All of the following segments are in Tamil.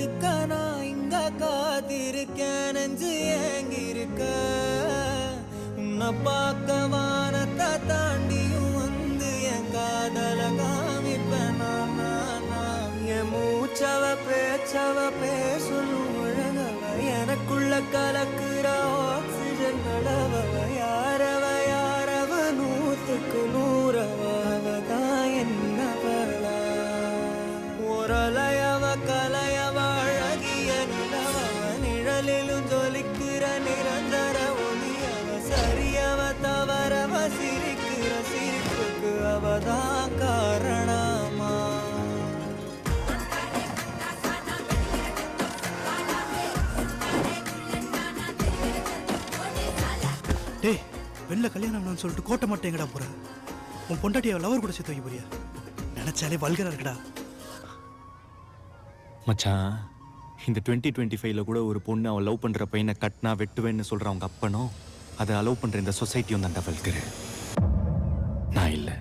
காத்துக்க நான் இங்க காத்திருக்கேன் நெஞ்சு ஏங்கிருக்க உன்னை பார்க்க வானத்தை தாண்டியும் வந்து என் காதல காமிப்பேன் என் மூச்சவ பேச்சவ பேசலும் அழகவ எனக்குள்ள கலக்குற ஆக்சிஜன் அளவவ யாரவ யாரவ நூத்துக்கு நூறவதான் என்னவளா ஒரலையவ கலையவ அழகிய நிலவவ நிழலிலும் ஜொலிக்கிற நிரந்தர ஒளியவ சரியவ தவறவ சிரிக்கிற சிரிப்புக்கு அவதான் காரணமா டேய் வெளில கல்யாணம் சொல்லிட்டு கோட்டை மட்டும் எங்கடா போற உன் பொண்டாட்டிய லவர் கூட சேர்த்து வைக்க போறியா நினைச்சாலே வல்கரா இருக்குடா மச்சான் இந்த 2025ல கூட ஒரு பொண்ணு அவள் லவ் பண்ற பையனை கட்டினா வெட்டுவேன்னு சொல்ற அவங்க அப்பனும் அதை அலோவ் பண்ற இந்த சொசைட்டியும் தான் வல்கரு நான் இல்லை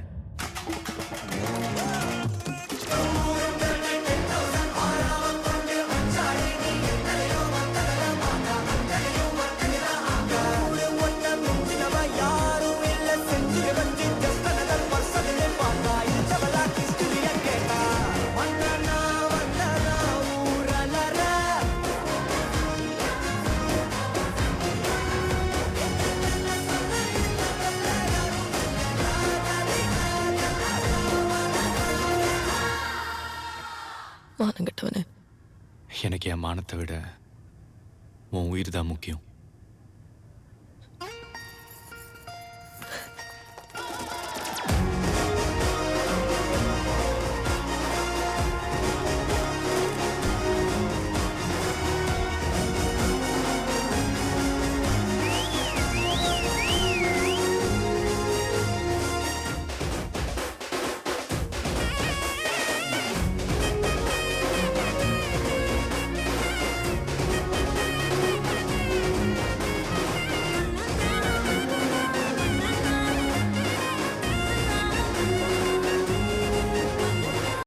மானங்கட்டவனே எனக்கு என் மானத்தை விட உன் உயிர் தான் முக்கியம்